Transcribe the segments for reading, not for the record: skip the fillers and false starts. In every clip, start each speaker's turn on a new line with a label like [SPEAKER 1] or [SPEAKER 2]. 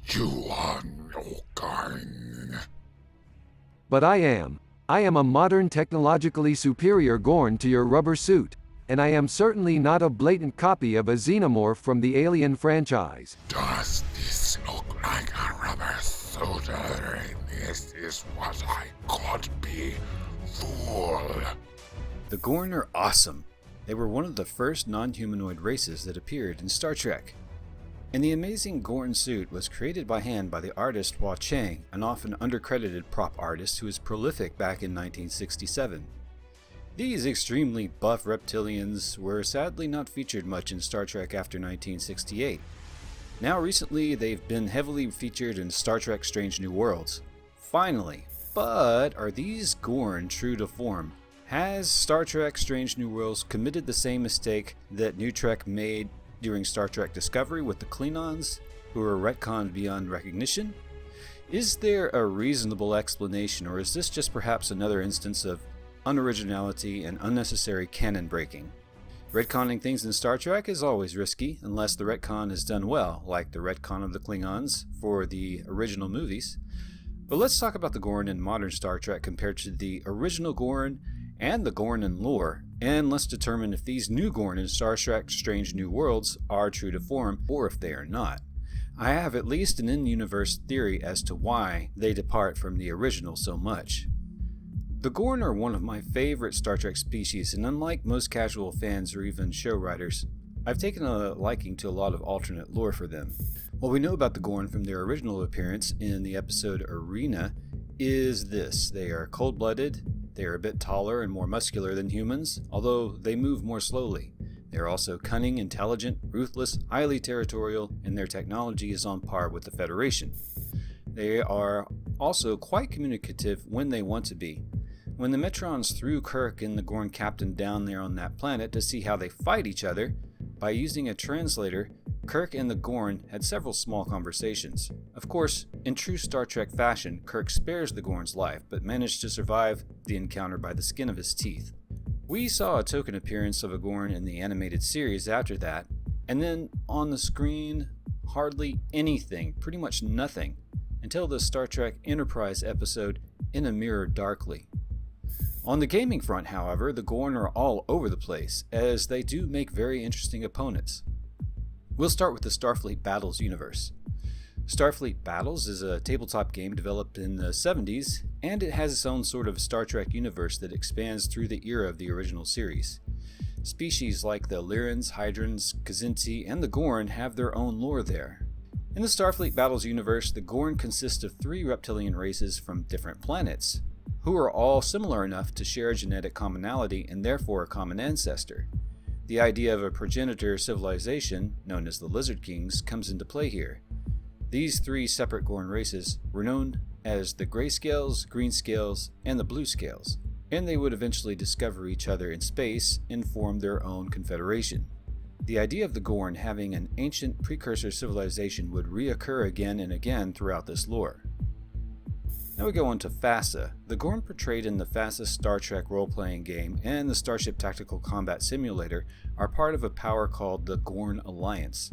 [SPEAKER 1] You are no kind.
[SPEAKER 2] But I am. I am a modern technologically superior Gorn to your rubber suit, and I am certainly not a blatant copy of a xenomorph from the Alien franchise.
[SPEAKER 1] Does this look like a rubber suit? This is what I could be, fool.
[SPEAKER 3] The Gorn are awesome. They were one of the first non-humanoid races that appeared in Star Trek. And the amazing Gorn suit was created by hand by the artist Hua Chang, an often undercredited prop artist who was prolific back in 1967. These extremely buff reptilians were sadly not featured much in Star Trek after 1968. Now recently they've been heavily featured in Star Trek Strange New Worlds. Finally. But are these Gorn true to form? Has Star Trek Strange New Worlds committed the same mistake that New Trek made during Star Trek Discovery with the Klingons, who are retconned beyond recognition? Is there a reasonable explanation, or is this just perhaps another instance of unoriginality and unnecessary canon breaking? Retconning things in Star Trek is always risky, unless the retcon is done well, like the retcon of the Klingons for the original movies. But let's talk about the Gorn in modern Star Trek compared to the original Gorn and the Gorn in lore, and let's determine if these new Gorn in Star Trek Strange New Worlds are true to form, or if they are not. I have at least an in-universe theory as to why they depart from the original so much. The Gorn are one of my favorite Star Trek species, and unlike most casual fans or even show writers, I've taken a liking to a lot of alternate lore for them. What we know about the Gorn from their original appearance in the episode Arena is this: they are cold-blooded, they are a bit taller and more muscular than humans, although they move more slowly. They are also cunning, intelligent, ruthless, highly territorial, and their technology is on par with the Federation. They are also quite communicative when they want to be. When the Metrons threw Kirk and the Gorn captain down there on that planet to see how they fight each other, by using a translator, Kirk and the Gorn had several small conversations. Of course, in true Star Trek fashion, Kirk spares the Gorn's life, but managed to survive the encounter by the skin of his teeth. We saw a token appearance of a Gorn in the animated series after that, and then on the screen, hardly anything, pretty much nothing, until the Star Trek Enterprise episode In a Mirror Darkly. On the gaming front, however, the Gorn are all over the place, as they do make very interesting opponents. We'll start with the Starfleet Battles universe. Starfleet Battles is a tabletop game developed in the 70s, and it has its own sort of Star Trek universe that expands through the era of the original series. Species like the Lyrans, Hydrons, Kzinti, and the Gorn have their own lore there. In the Starfleet Battles universe, the Gorn consist of 3 reptilian races from different planets, who are all similar enough to share a genetic commonality and therefore a common ancestor. The idea of a progenitor civilization, known as the Lizard Kings, comes into play here. These 3 separate Gorn races were known as the Grayscales, Greenscales, and the Bluescales, and they would eventually discover each other in space and form their own confederation. The idea of the Gorn having an ancient precursor civilization would reoccur again and again throughout this lore. Now we go on to FASA. The Gorn portrayed in the FASA Star Trek role-playing game and the Starship Tactical Combat Simulator are part of a power called the Gorn Alliance.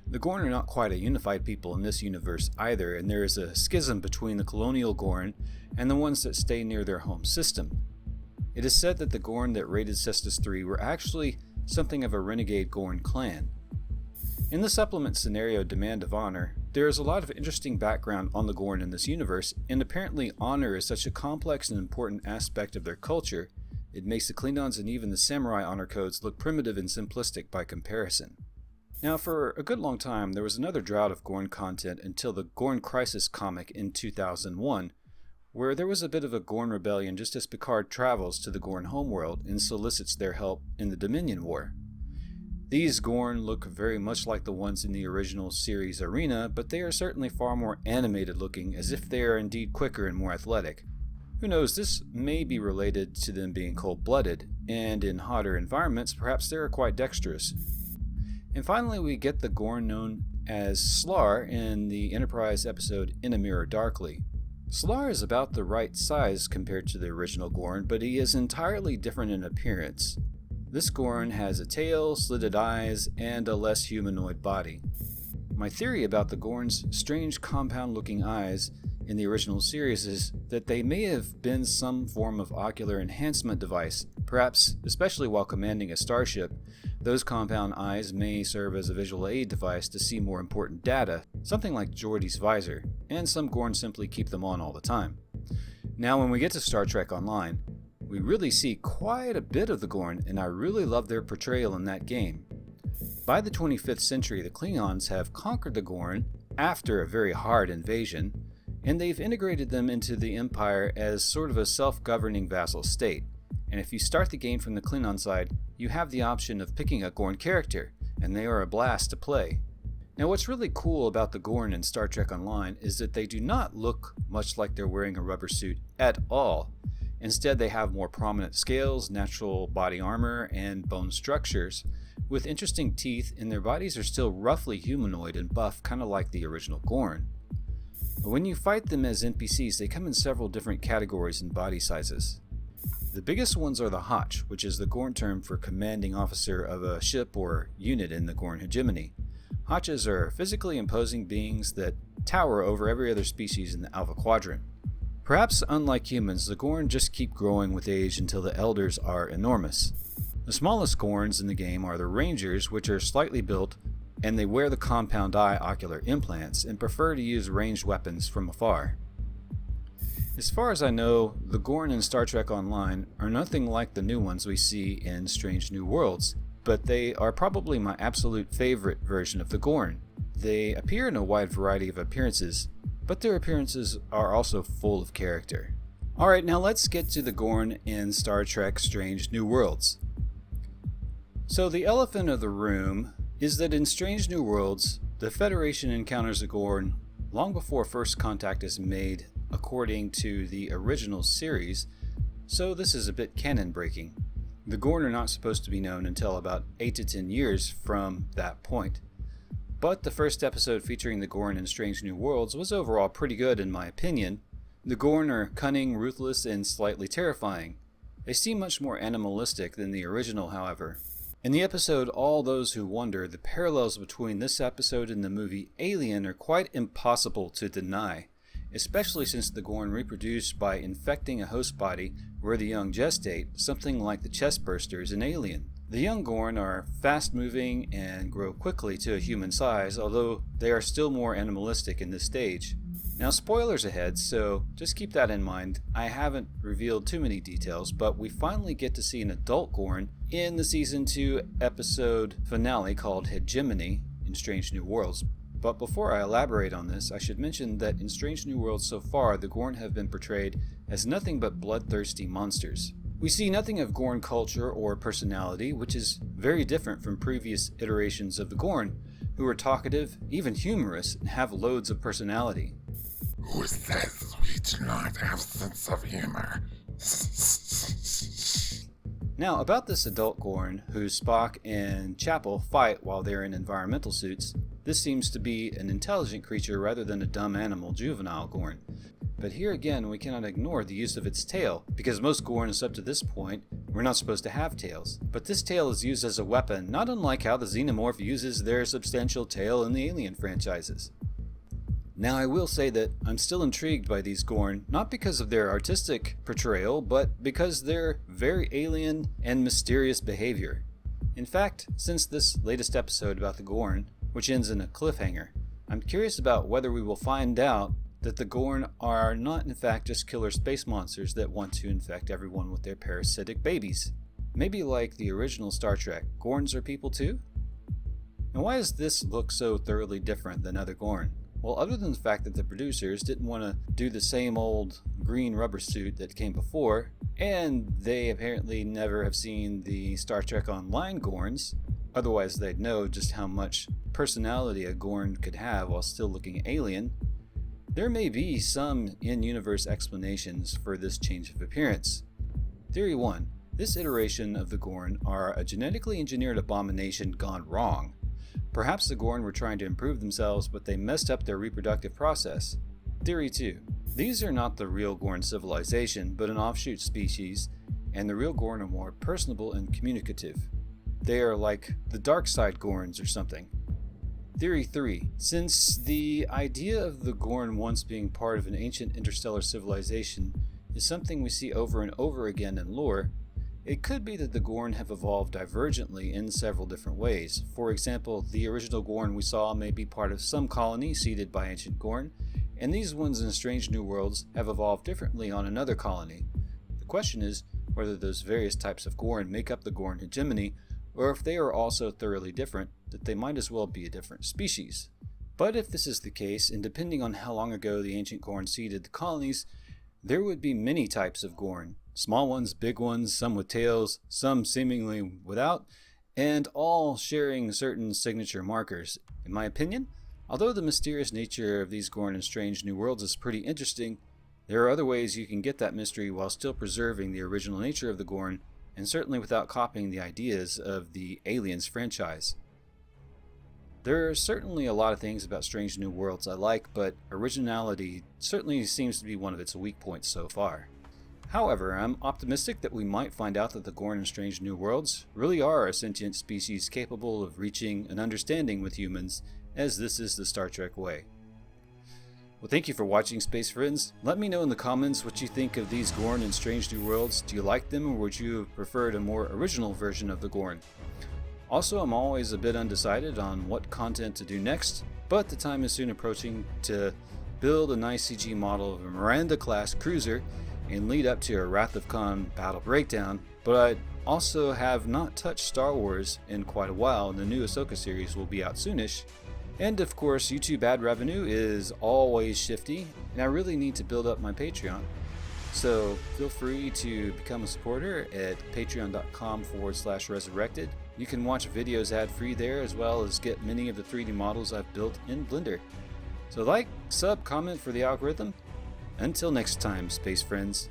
[SPEAKER 3] The Gorn are not quite a unified people in this universe either, and there is a schism between the colonial Gorn and the ones that stay near their home system. It is said that the Gorn that raided Cestus 3 were actually something of a renegade Gorn clan. In the supplement scenario Demand of Honor, there is a lot of interesting background on the Gorn in this universe, and apparently honor is such a complex and important aspect of their culture, it makes the Klingons and even the Samurai honor codes look primitive and simplistic by comparison. Now, for a good long time, there was another drought of Gorn content until the Gorn Crisis comic in 2001, where there was a bit of a Gorn rebellion just as Picard travels to the Gorn homeworld and solicits their help in the Dominion War. These Gorn look very much like the ones in the original series Arena, but they are certainly far more animated looking, as if they are indeed quicker and more athletic. Who knows, this may be related to them being cold-blooded, and in hotter environments perhaps they are quite dexterous. And finally we get the Gorn known as Slar in the Enterprise episode In a Mirror Darkly. Slar is about the right size compared to the original Gorn, but he is entirely different in appearance. This Gorn has a tail, slitted eyes, and a less humanoid body. My theory about the Gorns' strange compound-looking eyes in the original series is that they may have been some form of ocular enhancement device. Perhaps, especially while commanding a starship, those compound eyes may serve as a visual aid device to see more important data, something like Geordi's visor, and some Gorn simply keep them on all the time. Now, when we get to Star Trek Online, we really see quite a bit of the Gorn, and I really love their portrayal in that game. By the 25th century, the Klingons have conquered the Gorn after a very hard invasion, and they've integrated them into the Empire as sort of a self-governing vassal state. And if you start the game from the Klingon side, you have the option of picking a Gorn character, and they are a blast to play. Now, what's really cool about the Gorn in Star Trek Online is that they do not look much like they're wearing a rubber suit at all. Instead, they have more prominent scales, natural body armor, and bone structures, with interesting teeth, and their bodies are still roughly humanoid and buff, kind of like the original Gorn. When you fight them as NPCs, they come in several different categories and body sizes. The biggest ones are the Hotch, which is the Gorn term for commanding officer of a ship or unit in the Gorn hegemony. Hotches are physically imposing beings that tower over every other species in the Alpha Quadrant. Perhaps unlike humans, the Gorn just keep growing with age until the Elders are enormous. The smallest Gorns in the game are the Rangers, which are slightly built, and they wear the compound eye ocular implants and prefer to use ranged weapons from afar. As far as I know, the Gorn in Star Trek Online are nothing like the new ones we see in Strange New Worlds, but they are probably my absolute favorite version of the Gorn. They appear in a wide variety of appearances, but their appearances are also full of character. Alright, now let's get to the Gorn in Star Trek Strange New Worlds. So the elephant of the room is that in Strange New Worlds, the Federation encounters the Gorn long before first contact is made according to the original series, so this is a bit canon breaking. The Gorn are not supposed to be known until about 8 to 10 years from that point. But the first episode featuring the Gorn in Strange New Worlds was overall pretty good in my opinion. The Gorn are cunning, ruthless, and slightly terrifying. They seem much more animalistic than the original, however. In the episode All Those Who Wonder, the parallels between this episode and the movie Alien are quite impossible to deny, especially since the Gorn reproduce by infecting a host body where the young gestate, something like the chestbursters in Alien. The young Gorn are fast-moving and grow quickly to a human size, although they are still more animalistic in this stage. Now, spoilers ahead, so just keep that in mind. I haven't revealed too many details, but we finally get to see an adult Gorn in the Season 2 episode finale called Hegemony in Strange New Worlds. But before I elaborate on this, I should mention that in Strange New Worlds so far, the Gorn have been portrayed as nothing but bloodthirsty monsters. We see nothing of Gorn culture or personality, which is very different from previous iterations of the Gorn, who are talkative, even humorous, and have loads of personality.
[SPEAKER 1] Who says we do not have sense of humor?
[SPEAKER 3] Now, about this adult Gorn, who Spock and Chapel fight while they're in environmental suits, this seems to be an intelligent creature rather than a dumb animal juvenile Gorn. But here again, we cannot ignore the use of its tail, because most Gorns up to this point were not supposed to have tails. But this tail is used as a weapon, not unlike how the Xenomorph uses their substantial tail in the Alien franchises. Now, I will say that I'm still intrigued by these Gorn, not because of their artistic portrayal, but because their very alien and mysterious behavior. In fact, since this latest episode about the Gorn, which ends in a cliffhanger, I'm curious about whether we will find out that the Gorn are not in fact just killer space monsters that want to infect everyone with their parasitic babies. Maybe like the original Star Trek, Gorns are people too? And why does this look so thoroughly different than other Gorn? Well, other than the fact that the producers didn't want to do the same old green rubber suit that came before, and they apparently never have seen the Star Trek Online Gorns, otherwise they'd know just how much personality a Gorn could have while still looking alien, there may be some in-universe explanations for this change of appearance. Theory 1. This iteration of the Gorn are a genetically engineered abomination gone wrong. Perhaps the Gorn were trying to improve themselves, but they messed up their reproductive process. Theory 2. These are not the real Gorn civilization, but an offshoot species, and the real Gorn are more personable and communicative. They are like the dark side Gorns or something. Theory 3. Since the idea of the Gorn once being part of an ancient interstellar civilization is something we see over and over again in lore, it could be that the Gorn have evolved divergently in several different ways. For example, the original Gorn we saw may be part of some colony seeded by ancient Gorn, and these ones in Strange New Worlds have evolved differently on another colony. The question is whether those various types of Gorn make up the Gorn hegemony, or if they are also thoroughly different, that they might as well be a different species. But if this is the case, and depending on how long ago the ancient Gorn seeded the colonies, there would be many types of Gorn. Small ones, big ones, some with tails, some seemingly without, and all sharing certain signature markers. In my opinion, although the mysterious nature of these Gorn in Strange New Worlds is pretty interesting, there are other ways you can get that mystery while still preserving the original nature of the Gorn, and certainly without copying the ideas of the Aliens franchise. There are certainly a lot of things about Strange New Worlds I like, but originality certainly seems to be one of its weak points so far. However, I'm optimistic that we might find out that the Gorn in Strange New Worlds really are a sentient species capable of reaching an understanding with humans, as this is the Star Trek way. Well, thank you for watching, Space Friends. Let me know in the comments what you think of these Gorn in Strange New Worlds. Do you like them, or would you have preferred a more original version of the Gorn? Also, I'm always a bit undecided on what content to do next, but the time is soon approaching to build a nice CG model of a Miranda-class cruiser and lead up to a Wrath of Khan battle breakdown, but I also have not touched Star Wars in quite a while, and the new Ahsoka series will be out soonish. And of course, YouTube ad revenue is always shifty, and I really need to build up my Patreon. So feel free to become a supporter at patreon.com/resurrected. You can watch videos ad-free there, as well as get many of the 3D models I've built in Blender. So like, sub, comment for the algorithm. Until next time, Space Friends.